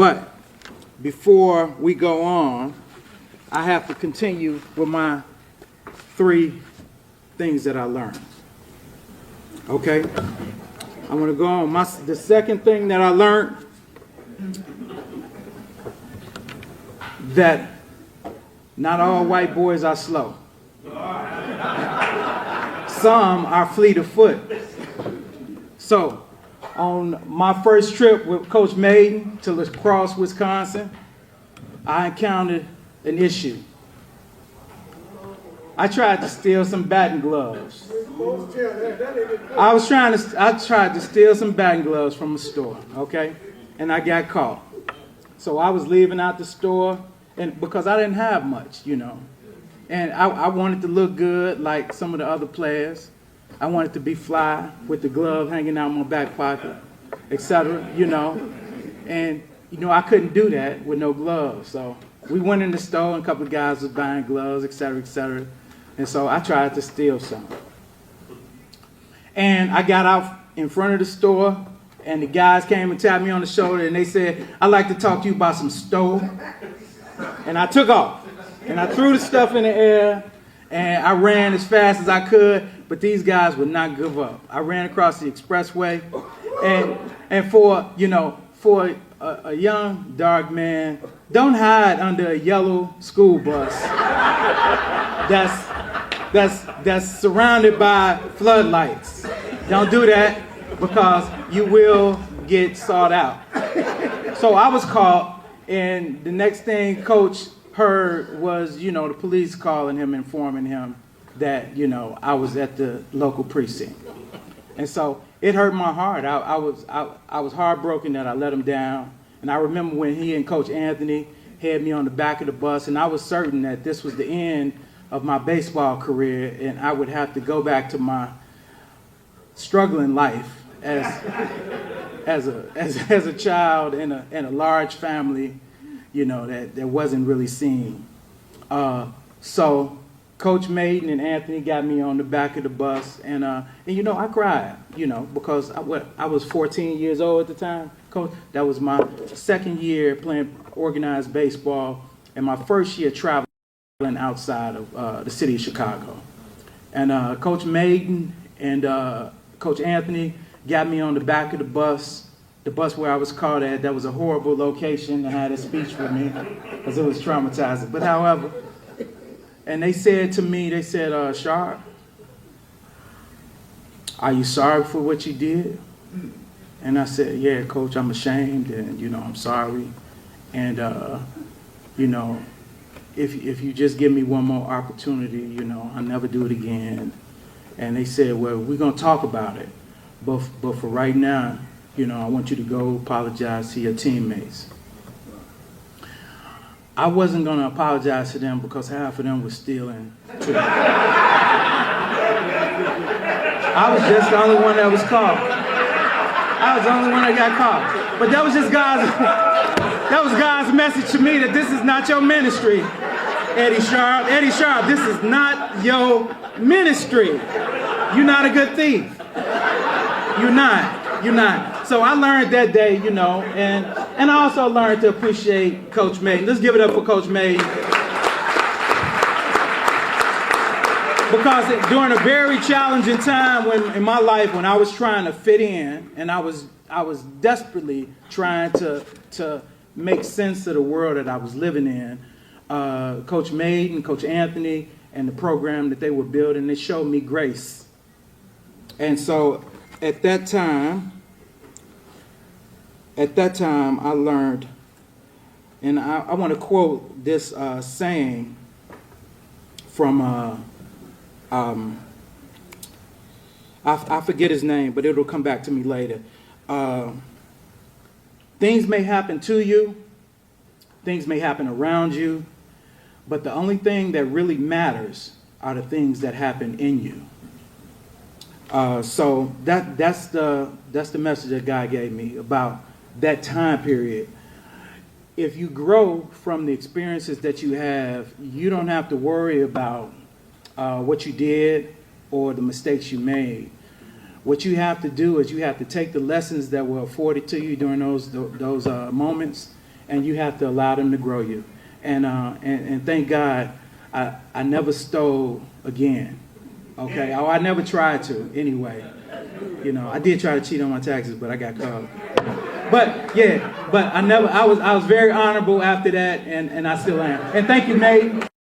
But before we go on, I have to continue with my 3 things that I learned. Okay? I'm going to go on. The second thing that I learned, that not all white boys are slow. Some are fleet of foot. So, on my first trip with Coach Mayden to La Crosse, Wisconsin, I encountered an issue. I tried to steal some batting gloves. I tried to steal some batting gloves from a store, okay? And I got caught. So I was leaving out the store, and because I didn't have much, And I wanted to look good like some of the other players. I wanted to be fly with the glove hanging out in my back pocket, etc., And, I couldn't do that with no gloves. So we went in the store, and a couple of guys was buying gloves, etc., etc. And so I tried to steal some. And I got out in front of the store, and the guys came and tapped me on the shoulder, and they said, "I'd like to talk to you about some stove." And I took off, and I threw the stuff in the air, and I ran as fast as I could, but these guys would not give up. I ran across the expressway, and for a young, dark man, don't hide under a yellow school bus that's surrounded by floodlights. Don't do that, because you will get sought out. So I was caught, and the next thing Coach heard was, the police calling him, informing him that, I was at the local precinct. And so it hurt my heart. I was heartbroken that I let him down. And I remember when he and Coach Anthony had me on the back of the bus, and I was certain that this was the end of my baseball career, and I would have to go back to my struggling life as a child in a large family, that wasn't really seen. So Coach Mayden and Anthony got me on the back of the bus, and I cried, because I was 14 years old at the time. Coach, that was my second year playing organized baseball, and my first year traveling outside of the city of Chicago. And Coach Mayden and Coach Anthony got me on the back of the bus where I was caught at. That was a horrible location. They had a speech with me because it was traumatizing. But however, and they said to me, Sharpe, are you sorry for what you did? And I said, yeah, Coach, I'm ashamed, and, I'm sorry. And, if you just give me one more opportunity, I'll never do it again. And they said, well, we're going to talk about it. But for right now, I want you to go apologize to your teammates. I wasn't going to apologize to them because half of them were stealing. I was just the only one that was caught. I was the only one that got caught. But that was just God's message to me that this is not your ministry, Eddie Sharpe. Eddie Sharpe, this is not your ministry. You're not a good thief. You're not. So I learned that day, and I also learned to appreciate Coach Mayden. Let's give it up for Coach Mayden. Because during a very challenging time in my life, when I was trying to fit in, and I was desperately trying to make sense of the world that I was living in, Coach Mayden, Coach Anthony, and the program that they were building, they showed me grace. And so at that time, I learned, and I want to quote this saying from, I forget his name, but it'll come back to me later. Things may happen to you, things may happen around you, but the only thing that really matters are the things that happen in you. So that's the message that God gave me about that time period. If you grow from the experiences that you have, you don't have to worry about what you did or the mistakes you made. What you have to do is you have to take the lessons that were afforded to you during those moments, and you have to allow them to grow you. And thank God, I never stole again. Okay, I never tried to anyway. You know, I did try to cheat on my taxes, but I got caught. But yeah, but I was very honorable after that, and I still am. And thank you, Mayden.